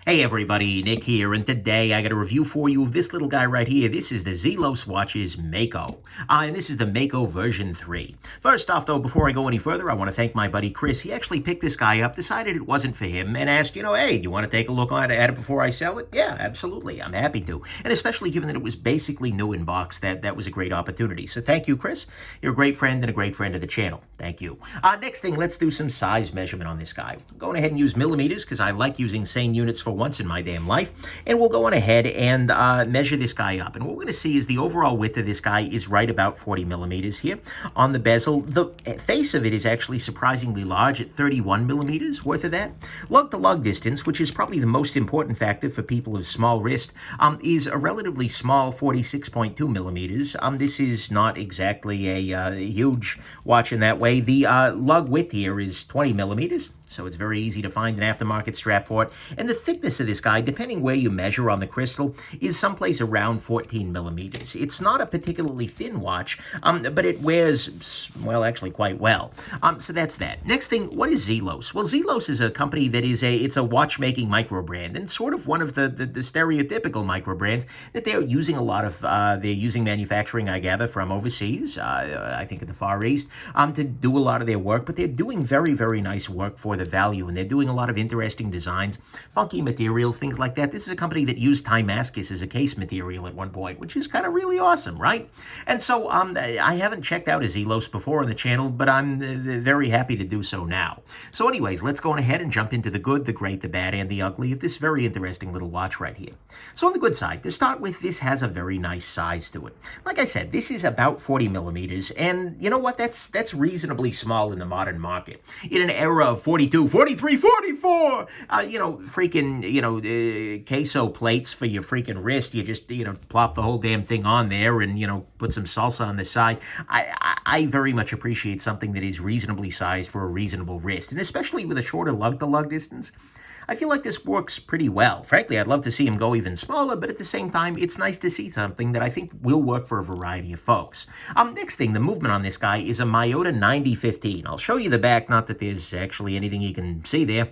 Hey everybody, Nick here, and today I got a review for you of this little guy right here. This is the Zelos watch's Mako, and this is the Mako version 3. First off though, before I go any further, I want to thank my buddy Chris. He actually picked this guy up, decided it wasn't for him, and asked, hey, do you want to take a look at it before I sell it? Yeah, absolutely, I'm happy to. And especially given that it was basically new in box, that was a great opportunity. So thank you, Chris. You're a great friend and a great friend of the channel. Thank you. Next thing, let's do some size measurement on this guy. I'm going ahead and use millimeters because I like using sane units for once in my damn life, and we'll go on ahead and measure this guy up. And what we're going to see is the overall width of this guy is right about 40 millimeters here. On the bezel, the face of it is actually surprisingly large at 31 millimeters worth of that. Lug to lug distance, which is probably the most important factor for people of small wrist, is a relatively small 46.2 millimeters. This is not exactly a huge watch in that way. The lug width here is 20 millimeters. So it's very easy to find an aftermarket strap for it. And the thickness of this guy, depending where you measure on the crystal, is someplace around 14 millimeters. It's not a particularly thin watch, but it wears, well, actually quite well. So that's that. Next thing, what is Zelos? Well, Zelos is a company that is it's a watchmaking microbrand, and sort of one of the stereotypical microbrands that they're using a lot of, they're using manufacturing, I gather, from overseas, I think in the Far East, to do a lot of their work, but they're doing very, very nice work for the value, and they're doing a lot of interesting designs, funky materials, things like that. This is a company that used Timascus as a case material at one point, which is kind of really awesome, right? And so I haven't checked out a Zelos before on the channel, but I'm very happy to do so now. So anyways, let's go on ahead and jump into the good, the great, the bad, and the ugly of this very interesting little watch right here. So on the good side, to start with, this has a very nice size to it. Like I said, this is about 40 millimeters, and you know what? That's reasonably small in the modern market. In an era of 42, 43, 44, queso plates for your freaking wrist. You just, plop the whole damn thing on there and, put some salsa on the side. I very much appreciate something that is reasonably sized for a reasonable wrist, and especially with a shorter lug-to-lug distance. I feel like this works pretty well. Frankly, I'd love to see him go even smaller, but at the same time, it's nice to see something that I think will work for a variety of folks. Next thing, the movement on this guy is a Miyota 9015. I'll show you the back, not that there's actually anything you can see there,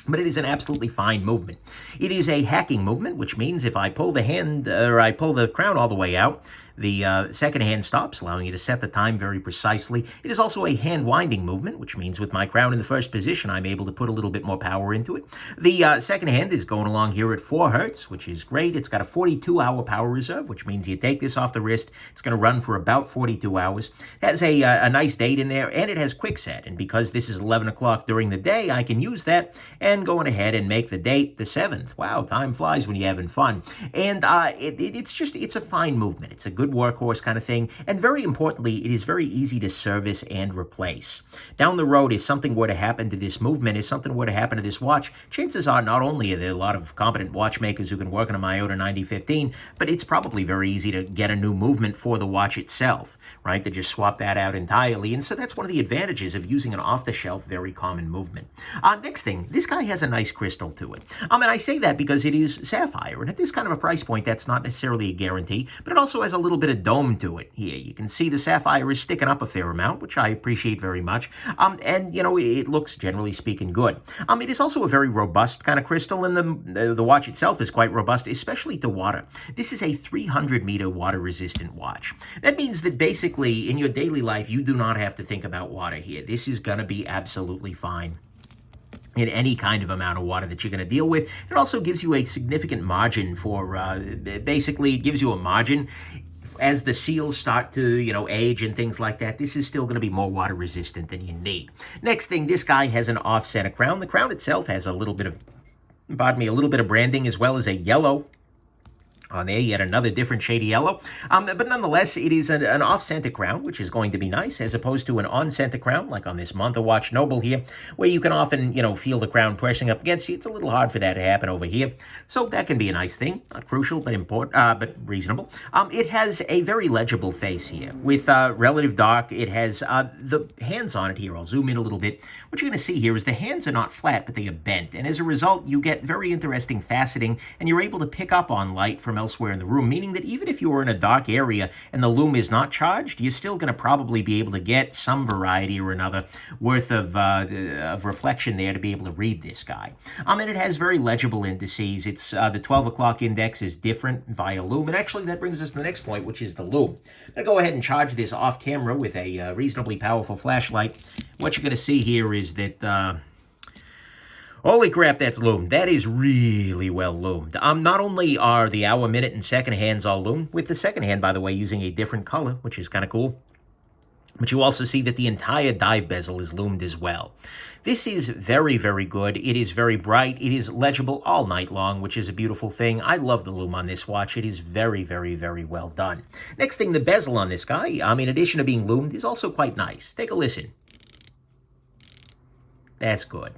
but it is an absolutely fine movement. It is a hacking movement, which means if I pull the hand, or I pull the crown all the way out, the second hand stops, allowing you to set the time very precisely. It is also a hand winding movement, which means with my crown in the first position, I'm able to put a little bit more power into it. The second hand is going along here at 4 hertz, which is great. It's got a 42-hour power reserve, which means you take this off the wrist, it's going to run for about 42 hours. It has a nice date in there, and it has quick set. And because this is 11 o'clock during the day, I can use that and go ahead and make the date the 7th. Wow, time flies when you're having fun. And it's a fine movement. It's a good workhorse kind of thing, and very importantly, it is very easy to service and replace. Down the road, if something were to happen to this movement, if something were to happen to this watch, chances are not only are there a lot of competent watchmakers who can work on a Miyota 9015, but it's probably very easy to get a new movement for the watch itself, right? To just swap that out entirely, and so that's one of the advantages of using an off-the-shelf, very common movement. Next thing, this guy has a nice crystal to it. And I say that because it is sapphire, and at this kind of a price point, that's not necessarily a guarantee, but it also has a little bit of dome to it here. You can see the sapphire is sticking up a fair amount, which I appreciate very much. And it looks, generally speaking, good. It is also a very robust kind of crystal, and the watch itself is quite robust, especially to water. This is a 300-meter water-resistant watch. That means that basically, in your daily life, you do not have to think about water here. This is going to be absolutely fine in any kind of amount of water that you're going to deal with. It also gives you a significant margin for, basically, it gives you a margin as the seals start to, age and things like that. This is still going to be more water resistant than you need. Next thing, this guy has an off-center crown. The crown itself has a little bit of branding, as well as a yellow on there, yet another different shade of yellow. But nonetheless, it is an off-center crown, which is going to be nice, as opposed to an on-center crown, like on this Monta Watch Noble here, where you can often, feel the crown pressing up against you. It's a little hard for that to happen over here. So that can be a nice thing. Not crucial, but important, but reasonable. It has a very legible face here, with relative dark. It has the hands on it here. I'll zoom in a little bit. What you're going to see here is the hands are not flat, but they are bent. And as a result, you get very interesting faceting, and you're able to pick up on light from elsewhere in the room, meaning that even if you were in a dark area and the lume is not charged, you're still going to probably be able to get some variety or another worth of reflection there to be able to read this guy. And it has very legible indices. It's the 12 o'clock index is different via lume, and actually that brings us to the next point, which is the lume. I'm going to go ahead and charge this off camera with a reasonably powerful flashlight. What you're going to see here is that holy crap, that's loomed. That is really well loomed. Not only are the hour, minute, and second hands all loomed, with the second hand, by the way, using a different color, which is kind of cool, but you also see that the entire dive bezel is loomed as well. This is very, very good. It is very bright. It is legible all night long, which is a beautiful thing. I love the lume on this watch. It is very, very, very well done. Next thing, the bezel on this guy, in addition to being loomed, is also quite nice. Take a listen. That's good.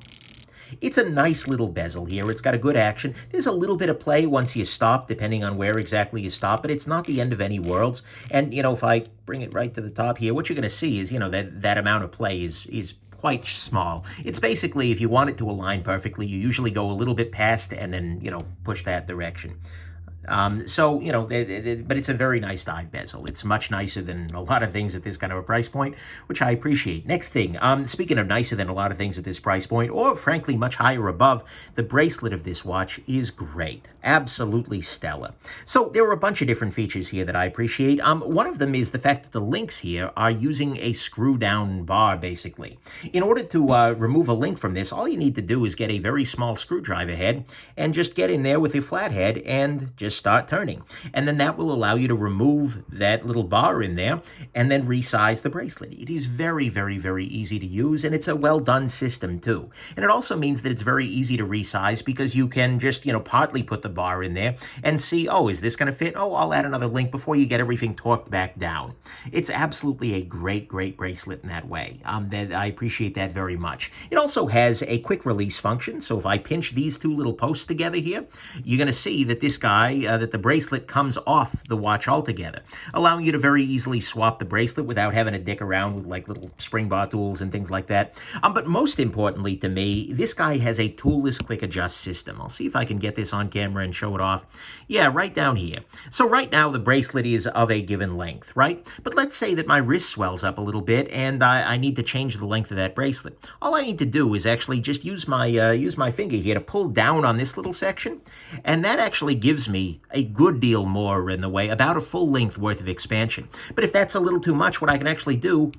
It's a nice little bezel here. It's got a good action. There's a little bit of play once you stop, depending on where exactly you stop, but it's not the end of any worlds. And, if I bring it right to the top here, what you're going to see is, that amount of play is quite small. It's basically, if you want it to align perfectly, you usually go a little bit past and then, push that direction. But it's a very nice dive bezel. It's much nicer than a lot of things at this kind of a price point, which I appreciate. Next thing, speaking of nicer than a lot of things at this price point, or frankly much higher above, the bracelet of this watch is great. Absolutely stellar. So there are a bunch of different features here that I appreciate. One of them is the fact that the links here are using a screw down bar, basically. In order to remove a link from this, all you need to do is get a very small screwdriver head and just get in there with a flat head and just start turning. And then that will allow you to remove that little bar in there and then resize the bracelet. It is very, very, very easy to use, and it's a well-done system too. And it also means that it's very easy to resize because you can just, partly put the bar in there and see, oh, is this going to fit? Oh, I'll add another link before you get everything torqued back down. It's absolutely a great, great bracelet in that way. I appreciate that very much. It also has a quick release function. So if I pinch these two little posts together here, you're going to see that this guy, that the bracelet comes off the watch altogether, allowing you to very easily swap the bracelet without having to dick around with like little spring bar tools and things like that. But most importantly to me, this guy has a toolless quick adjust system. I'll see if I can get this on camera and show it off. Yeah, right down here. So right now the bracelet is of a given length, right? But let's say that my wrist swells up a little bit and I need to change the length of that bracelet. All I need to do is actually just use my finger here to pull down on this little section, and that actually gives me a good deal more in the way, about a full length worth of expansion. But if that's a little too much, what I can actually do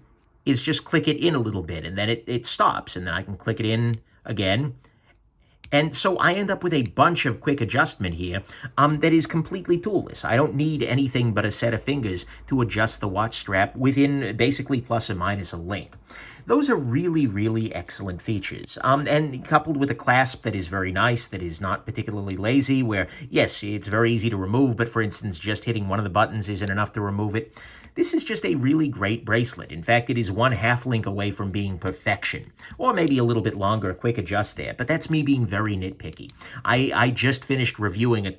is just click it in a little bit, and then it stops, and then I can click it in again. And so I end up with a bunch of quick adjustment here that is completely toolless. I don't need anything but a set of fingers to adjust the watch strap within basically plus or minus a link. Those are really, really excellent features. And coupled with a clasp that is very nice, that is not particularly lazy, where, yes, it's very easy to remove, but for instance, just hitting one of the buttons isn't enough to remove it. This is just a really great bracelet. In fact, it is 1/2 link away from being perfection, or maybe a little bit longer, quick adjust there, but that's me being very nitpicky. I just finished reviewing a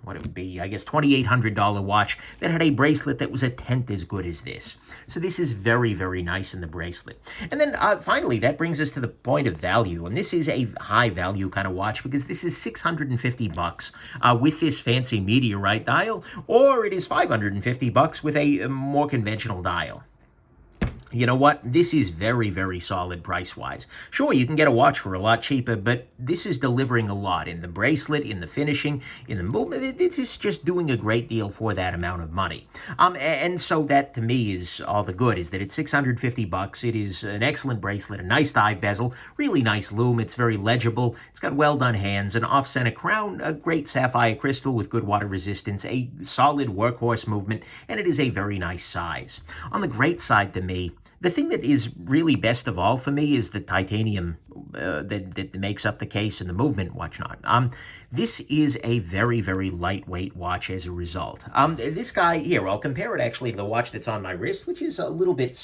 what it would be, I guess, $2,800 watch that had a bracelet that was 1/10 as good as this. So this is very, very nice in the bracelet. And then finally, that brings us to the point of value. And this is a high value kind of watch because this is $650 with this fancy Meteorite dial, or it is $550 with a more conventional dial. You know what? This is very, very solid price-wise. Sure, you can get a watch for a lot cheaper, but this is delivering a lot in the bracelet, in the finishing, in the movement. This is just doing a great deal for that amount of money. And so that, to me, is all the good, is that it's $650. It is an excellent bracelet, a nice dive bezel, really nice lume. It's very legible. It's got well-done hands, an off-center crown, a great sapphire crystal with good water resistance, a solid workhorse movement, and it is a very nice size. On the great side, to me, the thing that is really best of all for me is the titanium that makes up the case and the movement and whatnot. This is a very, very lightweight watch as a result. This guy here, I'll compare it actually to the watch that's on my wrist, which is a little bit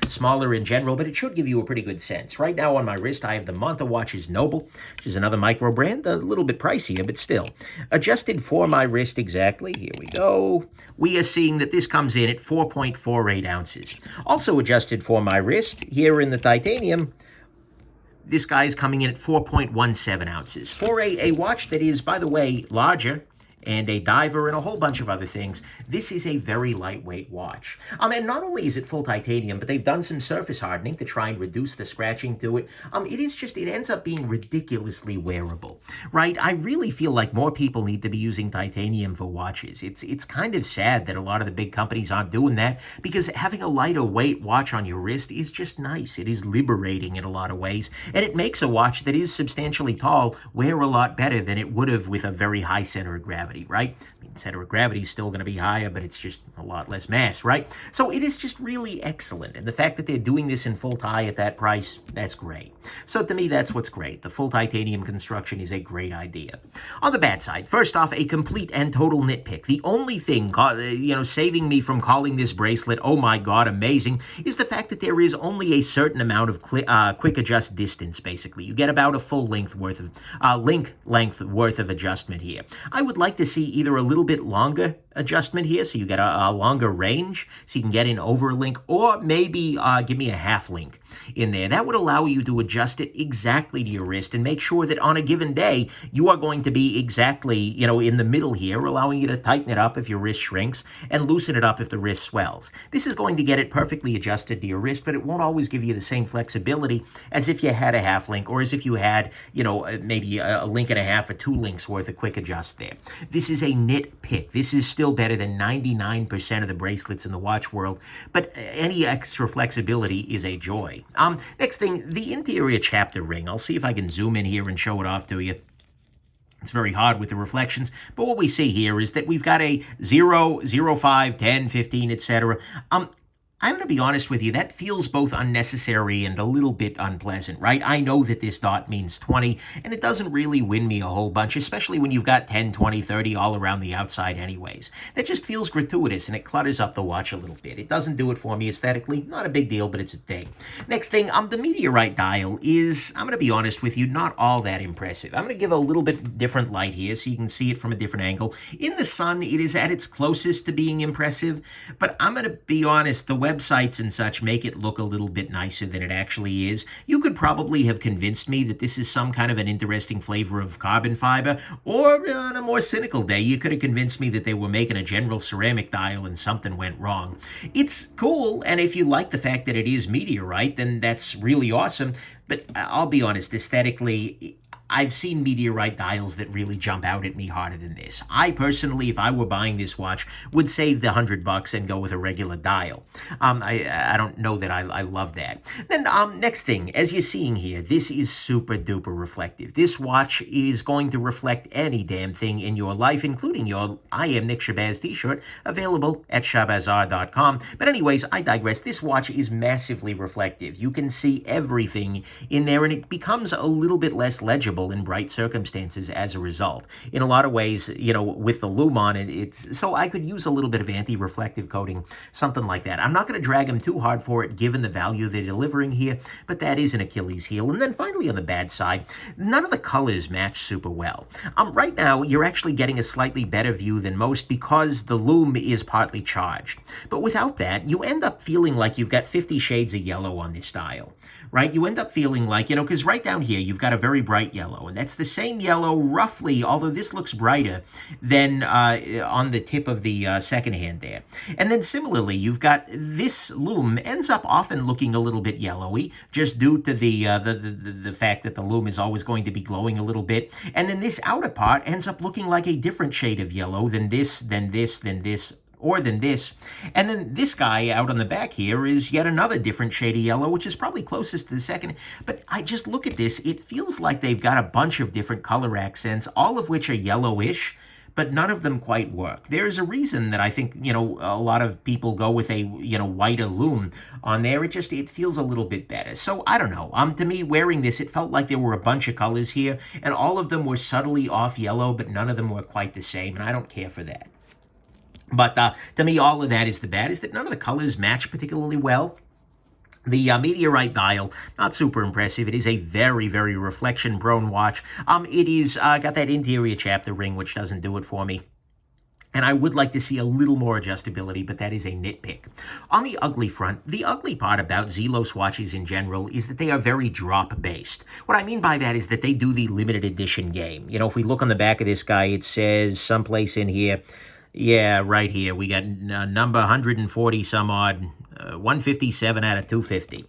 smaller in general, but it should give you a pretty good sense. Right now on my wrist, I have the Monta Watches Noble, which is another micro brand, a little bit pricier, but still. Adjusted for my wrist exactly, here we go. We are seeing that this comes in at 4.48 ounces. Also adjusted for my wrist, here in the titanium, This guy is coming in at 4.17 ounces. For a watch that is, by the way, larger, and a diver and a whole bunch of other things, this is a very lightweight watch. And not only is it full titanium, but they've done some surface hardening to try and reduce the scratching to it. It ends up being ridiculously wearable, right? I really feel like more people need to be using titanium for watches. It's kind of sad that a lot of the big companies aren't doing that, because having a lighter weight watch on your wrist is just nice. It is liberating in a lot of ways, and it makes a watch that is substantially tall wear a lot better than it would have with a very high center of gravity. Right? I mean, center of gravity is still going to be higher, but it's just a lot less mass, right? So it is just really excellent. And the fact that they're doing this in full tie at that price, that's great. So to me, that's what's great. The full titanium construction is a great idea. On the bad side, first off, a complete and total nitpick. The only thing, saving me from calling this bracelet, oh my God, amazing, is the fact that there is only a certain amount of quick adjust distance, basically. You get about a full link length worth of adjustment here. I would like to see either a little bit longer adjustment here, so you get a longer range, so you can get in over a link, or maybe give me a half link in there. That would allow you to adjust it exactly to your wrist and make sure that on a given day, you are going to be exactly, in the middle here, allowing you to tighten it up if your wrist shrinks and loosen it up if the wrist swells. This is going to get it perfectly adjusted to your wrist, but it won't always give you the same flexibility as if you had a half link, or as if you had, maybe a link and a half or 2 links worth of quick adjust there. This is a nitpick. This is still better than 99% of the bracelets in the watch world, but any extra flexibility is a joy. Next thing, the interior chapter ring. I'll see if I can zoom in here and show it off to you. It's very hard with the reflections, but what we see here is that we've got a 0, 0, 5, 10, 15, etc. I'm going to be honest with you, that feels both unnecessary and a little bit unpleasant, right? I know that this dot means 20, and it doesn't really win me a whole bunch, especially when you've got 10, 20, 30 all around the outside anyways. That just feels gratuitous, and it clutters up the watch a little bit. It doesn't do it for me aesthetically. Not a big deal, but it's a thing. Next thing, the Meteorite Dial is, I'm going to be honest with you, not all that impressive. I'm going to give a little bit different light here so you can see it from a different angle. In the sun, it is at its closest to being impressive, but I'm going to be honest, the websites and such make it look a little bit nicer than it actually is. You could probably have convinced me that this is some kind of an interesting flavor of carbon fiber, or on a more cynical day, you could have convinced me that they were making a general ceramic dial and something went wrong. It's cool, and if you like the fact that it is meteorite, then that's really awesome, but I'll be honest, aesthetically, I've seen Meteorite dials that really jump out at me harder than this. I personally, if I were buying this watch, would save the $100 and go with a regular dial. I don't know that I love that. Then next thing, as you're seeing here, this is super duper reflective. This watch is going to reflect any damn thing in your life, including your I Am Nick Shabazz t-shirt, available at Shabazz.com. But anyways, I digress. This watch is massively reflective. You can see everything in there, and it becomes a little bit less legible in bright circumstances as a result. In a lot of ways, with the lume on it, so I could use a little bit of anti-reflective coating, something like that. I'm not going to drag them too hard for it, given the value they're delivering here, but that is an Achilles heel. And then finally, on the bad side, none of the colors match super well. Right now, you're actually getting a slightly better view than most because the lume is partly charged. But without that, you end up feeling like you've got 50 shades of yellow on this dial, right? You end up feeling like, because right down here, you've got a very bright yellow, and that's the same yellow roughly, although this looks brighter than on the tip of the second hand there. And then similarly, you've got this lume ends up often looking a little bit yellowy, just due to the fact that the lume is always going to be glowing a little bit. And then this outer part ends up looking like a different shade of yellow than this, than this, or than this. And then this guy out on the back here is yet another different shade of yellow, which is probably closest to the second. But I just look at this, it feels like they've got a bunch of different color accents, all of which are yellowish, but none of them quite work. There's a reason that I think, a lot of people go with a, whiter lume on there. It feels a little bit better. So I don't know. To me, wearing this, it felt like there were a bunch of colors here, and all of them were subtly off yellow, but none of them were quite the same, and I don't care for that. But to me, all of that is the bad, is that none of the colors match particularly well. The Meteorite Dial, not super impressive. It is a very, very reflection-prone watch. It is got that interior chapter ring, which doesn't do it for me. And I would like to see a little more adjustability, but that is a nitpick. On the ugly front, the ugly part about Zelos watches in general is that they are very drop-based. What I mean by that is that they do the limited edition game. You know, if we look on the back of this guy, it says someplace in here, yeah, right here, we got number 140 some odd, 157 out of 250.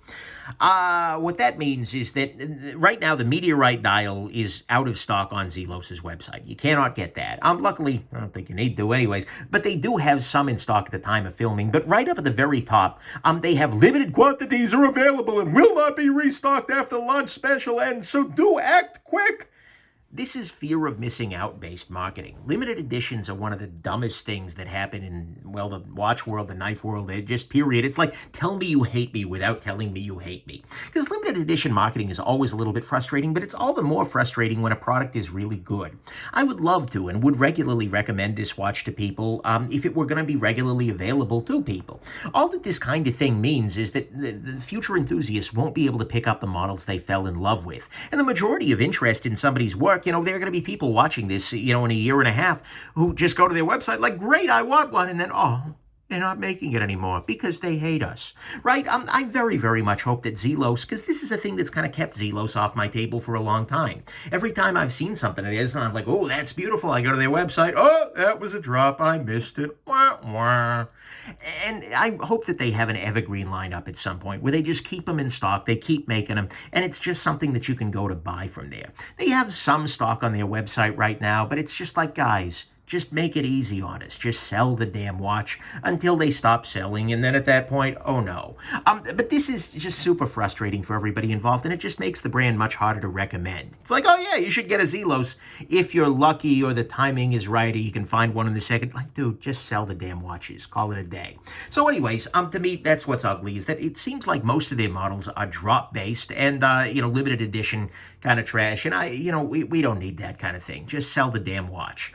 What that means is that right now the Meteorite Dial is out of stock on Zelos' website. You cannot get that. Luckily, I don't think you need to anyways, but they do have some in stock at the time of filming. But right up at the very top, they have limited quantities are available and will not be restocked after launch special ends, so do act quick. This is fear of missing out based marketing. Limited editions are one of the dumbest things that happen in, well, the watch world, the knife world, just period. It's like, tell me you hate me without telling me you hate me. Because limited edition marketing is always a little bit frustrating, but it's all the more frustrating when a product is really good. I would love to and would regularly recommend this watch to people if it were going to be regularly available to people. All that this kind of thing means is that the future enthusiasts won't be able to pick up the models they fell in love with. And the majority of interest in somebody's work, you know, there are going to be people watching this, you know, in a year and a half who just go to their website like, great, I want one. And then, oh, they're not making it anymore because they hate us, right? I very, very much hope that Zelos, because this is a thing that's kind of kept Zelos off my table for a long time. Every time I've seen something it is, and I'm like, oh, that's beautiful. I go to their website. Oh, that was a drop. I missed it. Wah, wah. And I hope that they have an evergreen lineup at some point where they just keep them in stock. They keep making them, and it's just something that you can go to buy from there. They have some stock on their website right now, but it's just like, guys, just make it easy on us. Just sell the damn watch until they stop selling. And then at that point, oh no. But this is just super frustrating for everybody involved. And it just makes the brand much harder to recommend. It's like, oh yeah, you should get a Zelos if you're lucky or the timing is right or you can find one in the second. Like, dude, just sell the damn watches. Call it a day. So anyways, to me, that's what's ugly is that it seems like most of their models are drop based and, limited edition kind of trash. And we don't need that kind of thing. Just sell the damn watch.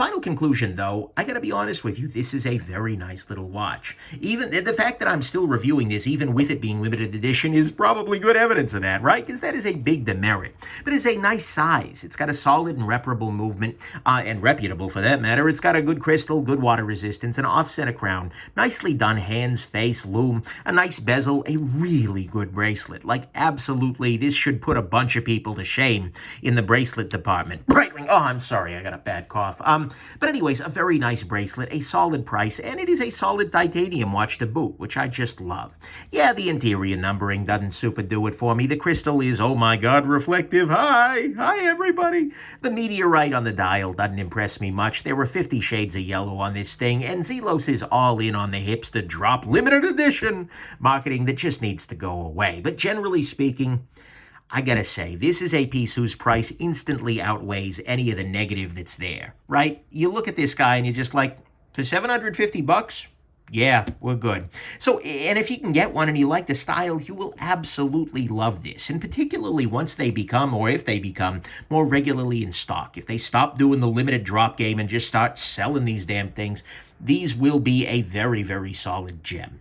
Final conclusion, though, I gotta be honest with you, this is a very nice little watch. Even the fact that I'm still reviewing this, even with it being limited edition, is probably good evidence of that, right? Because that is a big demerit. But it's a nice size. It's got a solid and reparable movement, and reputable for that matter. It's got a good crystal, good water resistance, an off-center crown, nicely done hands, face, loom, a nice bezel, a really good bracelet. Like, absolutely, this should put a bunch of people to shame in the bracelet department. Breitling, oh, I'm sorry, I got a bad cough. But anyways, a very nice bracelet, a solid price, and it is a solid titanium watch to boot, which I just love. Yeah, the interior numbering doesn't super do it for me. The crystal is, oh my god, reflective. Hi everybody. The meteorite on the dial doesn't impress me much. There were 50 shades of yellow on this thing, and Zelos is all in on the hipster drop limited edition marketing that just needs to go away. But generally speaking, I gotta say, this is a piece whose price instantly outweighs any of the negative that's there, right? You look at this guy and you're just like, for $750? Yeah, we're good. So, and if you can get one and you like the style, you will absolutely love this. And particularly once they become, or if they become, more regularly in stock. If they stop doing the limited drop game and just start selling these damn things, these will be a very, very solid gem.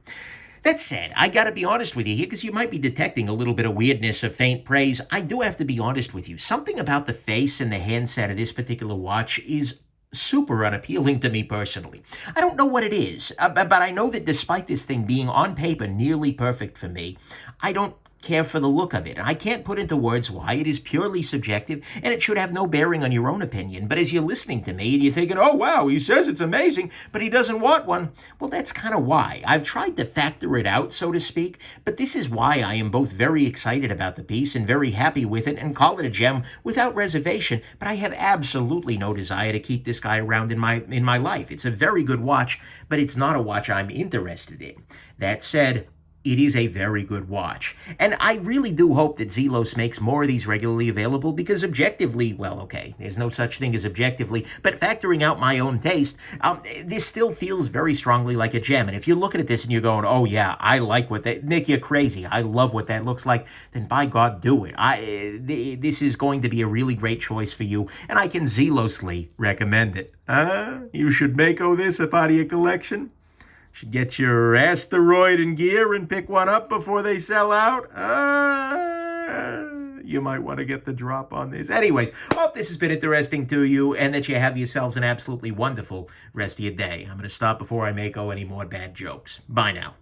That said, I gotta be honest with you here, because you might be detecting a little bit of weirdness or faint praise. I do have to be honest with you. Something about the face and the handset of this particular watch is super unappealing to me personally. I don't know what it is, but I know that despite this thing being on paper nearly perfect for me, I don't care for the look of it. I can't put into words why. It is purely subjective, and it should have no bearing on your own opinion. But as you're listening to me and you're thinking, oh wow, he says it's amazing, but he doesn't want one, well, that's kind of why. I've tried to factor it out, so to speak, but this is why I am both very excited about the piece and very happy with it and call it a gem without reservation, but I have absolutely no desire to keep this guy around in my life. It's a very good watch, but it's not a watch I'm interested in. That said, it is a very good watch. And I really do hope that Zelos makes more of these regularly available because objectively, well, okay, there's no such thing as objectively, but factoring out my own taste, this still feels very strongly like a gem. And if you're looking at this and you're going, oh yeah, I like what that, Nick, you're crazy, I love what that looks like, then by God, do it. This is going to be a really great choice for you, and I can zealously recommend it. You should make this a part of your collection. Should get your asteroid in gear and pick one up before they sell out. you might want to get the drop on this. Anyways, hope this has been interesting to you and that you have yourselves an absolutely wonderful rest of your day. I'm going to stop before I make any more bad jokes. Bye now.